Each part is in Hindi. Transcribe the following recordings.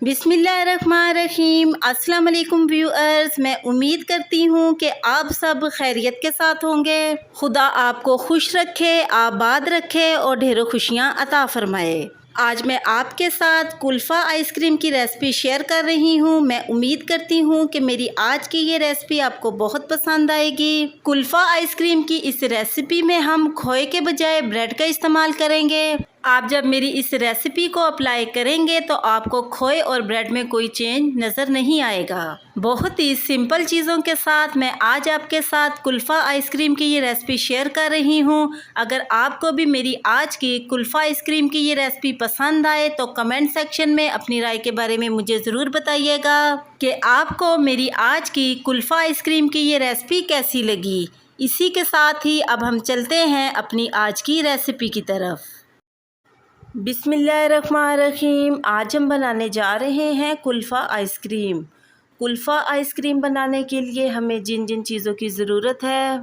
बिस्मिल्लाहिर्रहमानिर्रहीम। अस्सलाम वालेकुम व्यूअर्स, मैं उम्मीद करती हूँ कि आप सब खैरियत के साथ होंगे। खुदा आपको खुश रखे, आबाद रखे और ढेरों खुशियाँ अता फरमाए। आज मैं आपके साथ कुल्फ़ा आइसक्रीम की रेसिपी शेयर कर रही हूँ। मैं उम्मीद करती हूँ कि मेरी आज की ये रेसिपी आपको बहुत पसंद आएगी। कुल्फ़ा आइसक्रीम की इस रेसिपी में हम खोए के बजाय ब्रेड का इस्तेमाल करेंगे। आप जब मेरी इस रेसिपी को अप्लाई करेंगे तो आपको खोए और ब्रेड में कोई चेंज नज़र नहीं आएगा। बहुत ही सिंपल चीज़ों के साथ मैं आज आपके साथ कुल्फ़ा आइसक्रीम की ये रेसिपी शेयर कर रही हूँ। अगर आपको भी मेरी आज की कुल्फ़ा आइसक्रीम की ये रेसिपी पसंद आए तो कमेंट सेक्शन में अपनी राय के बारे में मुझे ज़रूर बताइएगा कि आपको मेरी आज की कुल्फ़ा आइसक्रीम की ये रेसिपी कैसी लगी। इसी के साथ ही अब हम चलते हैं अपनी आज की रेसिपी की तरफ। बिस्मिल्लाहिर्रहमानिर्रहीम। आज हम बनाने जा रहे हैं कुल्फ़ा आइसक्रीम। कुल्फ़ा आइसक्रीम बनाने के लिए हमें जिन जिन चीज़ों की ज़रूरत है,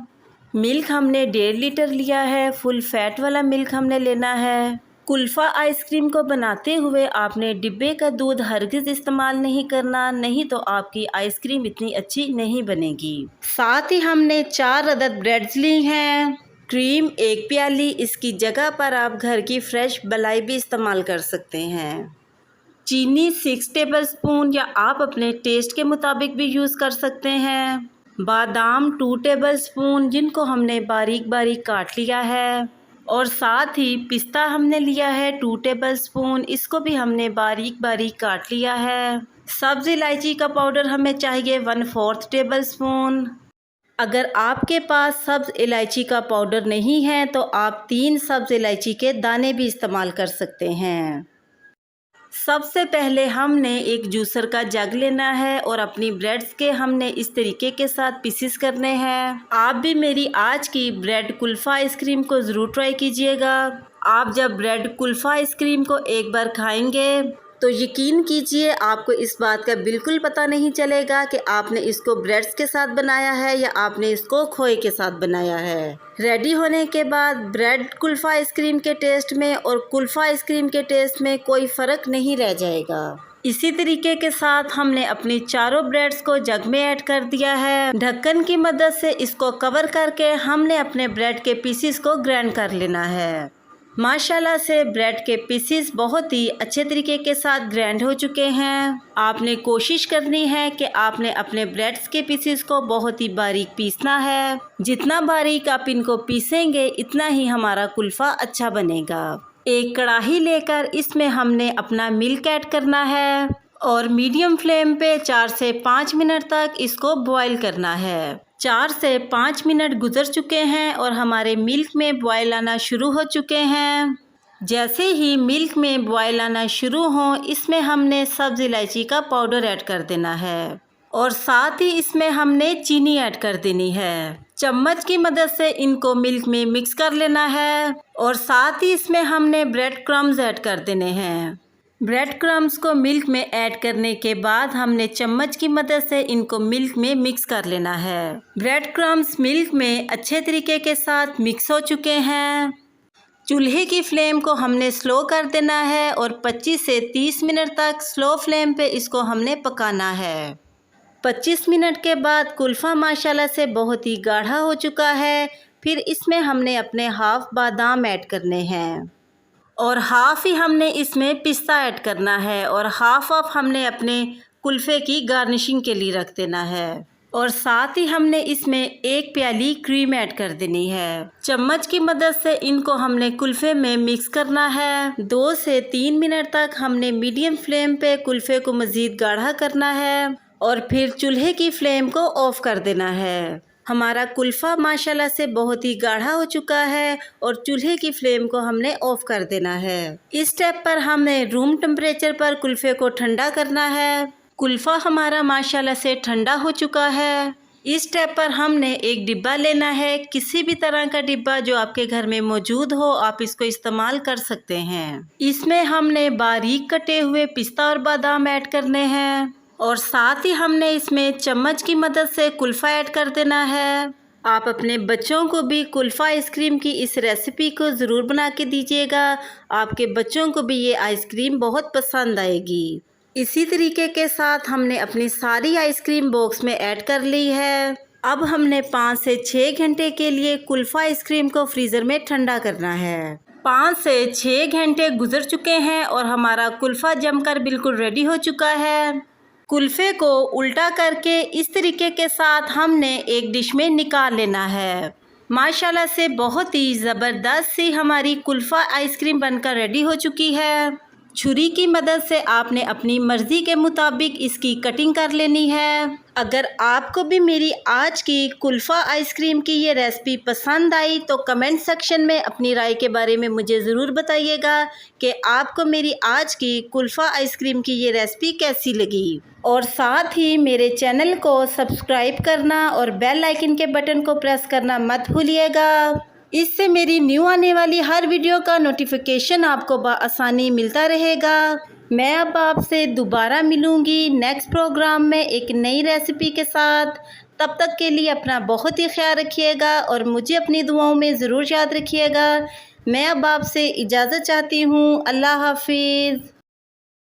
मिल्क हमने 1.5 लीटर लिया है। फुल फैट वाला मिल्क हमने लेना है। कुल्फ़ा आइसक्रीम को बनाते हुए आपने डिब्बे का दूध हरगिज़ इस्तेमाल नहीं करना, नहीं तो आपकी आइसक्रीम इतनी अच्छी नहीं बनेगी। साथ ही हमने 4 अदद ब्रेड्स ली हैं। क्रीम 1 प्याली, इसकी जगह पर आप घर की फ्रेश मलाई भी इस्तेमाल कर सकते हैं। चीनी 6 टेबलस्पून या आप अपने टेस्ट के मुताबिक भी यूज़ कर सकते हैं। बादाम 2 टेबलस्पून, जिनको हमने बारीक बारीक काट लिया है। और साथ ही पिस्ता हमने लिया है 2 टेबलस्पून, इसको भी हमने बारीक बारीक काट लिया है। सब्ज़ इलायची का पाउडर हमें चाहिए 1/4 टेबलस्पून। अगर आपके पास सब्ज़ इलायची का पाउडर नहीं है तो आप 3 सब्ज़ इलायची के दाने भी इस्तेमाल कर सकते हैं। सबसे पहले हमने एक जूसर का जग लेना है और अपनी ब्रेड्स के हमने इस तरीके के साथ पीसेस करने हैं। आप भी मेरी आज की ब्रेड कुल्फ़ा आइसक्रीम को ज़रूर ट्राई कीजिएगा। आप जब ब्रेड कुल्फ़ा आइसक्रीम को एक बार खाएंगे तो यकीन कीजिए आपको इस बात का बिल्कुल पता नहीं चलेगा कि आपने इसको ब्रेड्स के साथ बनाया है या आपने इसको खोए के साथ बनाया है। रेडी होने के बाद ब्रेड कुल्फ़ा आइसक्रीम के टेस्ट में और कुल्फ़ा आइसक्रीम के टेस्ट में कोई फ़र्क नहीं रह जाएगा। इसी तरीके के साथ हमने अपनी चारों ब्रेड्स को जग में ऐड कर दिया है। ढक्कन की मदद से इसको कवर करके हमने अपने ब्रेड के पीसीस को ग्राइंड कर लेना है। माशाल्लाह से ब्रेड के पीसीस बहुत ही अच्छे तरीके के साथ ग्राइंड हो चुके हैं। आपने कोशिश करनी है कि आपने अपने ब्रेड्स के पीसीस को बहुत ही बारीक पीसना है। जितना बारीक आप इनको पीसेंगे इतना ही हमारा कुल्फ़ा अच्छा बनेगा। एक कढ़ाई लेकर इसमें हमने अपना मिल्क ऐड करना है और मीडियम फ्लेम पे 4 से 5 मिनट तक इसको बॉईल करना है। 4 से 5 मिनट गुजर चुके हैं और हमारे मिल्क में बॉयल आना शुरू हो चुके हैं। जैसे ही मिल्क में बॉयल आना शुरू हो, इसमें हमने सब्ज़ इलायची का पाउडर ऐड कर देना है और साथ ही इसमें हमने चीनी ऐड कर देनी है। चम्मच की मदद से इनको मिल्क में मिक्स कर लेना है और साथ ही इसमें हमने ब्रेड क्रम्स ऐड कर देने हैं। ब्रेड क्रम्स को मिल्क में ऐड करने के बाद हमने चम्मच की मदद से इनको मिल्क में मिक्स कर लेना है। ब्रेड क्रम्स मिल्क में अच्छे तरीके के साथ मिक्स हो चुके हैं। चूल्हे की फ्लेम को हमने स्लो कर देना है और 25 से 30 मिनट तक स्लो फ्लेम पे इसको हमने पकाना है। 25 मिनट के बाद कुल्फ़ा माशाल्लाह से बहुत ही गाढ़ा हो चुका है। फिर इसमें हमने अपने हाफ बादाम ऐड करने हैं और हाफ ही हमने इसमें पिस्ता ऐड करना है और हाफ ऑफ हमने अपने कुल्फ़े की गार्निशिंग के लिए रख देना है और साथ ही हमने इसमें 1 प्याली क्रीम ऐड कर देनी है। चम्मच की मदद से इनको हमने कुल्फ़े में मिक्स करना है। 2 से 3 मिनट तक हमने मीडियम फ्लेम पे कुल्फ़े को मज़ीद गाढ़ा करना है और फिर चूल्हे की फ्लेम को ऑफ़ कर देना है। हमारा कुल्फ़ा माशाल्लाह से बहुत ही गाढ़ा हो चुका है और चूल्हे की फ्लेम को हमने ऑफ़ कर देना है। इस स्टेप पर हमने रूम टेम्परेचर पर कुल्फ़े को ठंडा करना है। कुल्फ़ा हमारा माशाल्लाह से ठंडा हो चुका है। इस स्टेप पर हमने एक डिब्बा लेना है। किसी भी तरह का डिब्बा जो आपके घर में मौजूद हो आप इसको इस्तेमाल कर सकते हैं। इसमें हमने बारीक कटे हुए पिस्ता और बादाम ऐड करने हैं और साथ ही हमने इसमें चम्मच की मदद से कुल्फ़ा ऐड कर देना है। आप अपने बच्चों को भी कुल्फ़ा आइसक्रीम की इस रेसिपी को ज़रूर बना के दीजिएगा। आपके बच्चों को भी ये आइसक्रीम बहुत पसंद आएगी। इसी तरीके के साथ हमने अपनी सारी आइसक्रीम बॉक्स में ऐड कर ली है। अब हमने 5 से 6 घंटे के लिए कुल्फ़ा आइसक्रीम को फ्रीज़र में ठंडा करना है। 5 से 6 घंटे गुजर चुके हैं और हमारा कुल्फ़ा जमकर बिल्कुल रेडी हो चुका है। कुल्फ़े को उल्टा करके इस तरीके के साथ हमने एक डिश में निकाल लेना है। माशाल्लाह से बहुत ही ज़बरदस्त सी हमारी कुल्फ़ा आइसक्रीम बनकर रेडी हो चुकी है। छुरी की मदद से आपने अपनी मर्ज़ी के मुताबिक इसकी कटिंग कर लेनी है। अगर आपको भी मेरी आज की कुल्फ़ा आइसक्रीम की ये रेसिपी पसंद आई तो कमेंट सेक्शन में अपनी राय के बारे में मुझे ज़रूर बताइएगा कि आपको मेरी आज की कुल्फ़ा आइसक्रीम की ये रेसिपी कैसी लगी। और साथ ही मेरे चैनल को सब्सक्राइब करना और बेल आइकन के बटन को प्रेस करना मत भूलिएगा। इससे मेरी न्यू आने वाली हर वीडियो का नोटिफिकेशन आपको बआसानी मिलता रहेगा। मैं अब आपसे दोबारा मिलूँगी नेक्स्ट प्रोग्राम में एक नई रेसिपी के साथ। तब तक के लिए अपना बहुत ही ख्याल रखिएगा और मुझे अपनी दुआओं में ज़रूर याद रखिएगा। मैं अब आपसे इजाज़त चाहती हूँ। अल्लाह हाफिज़।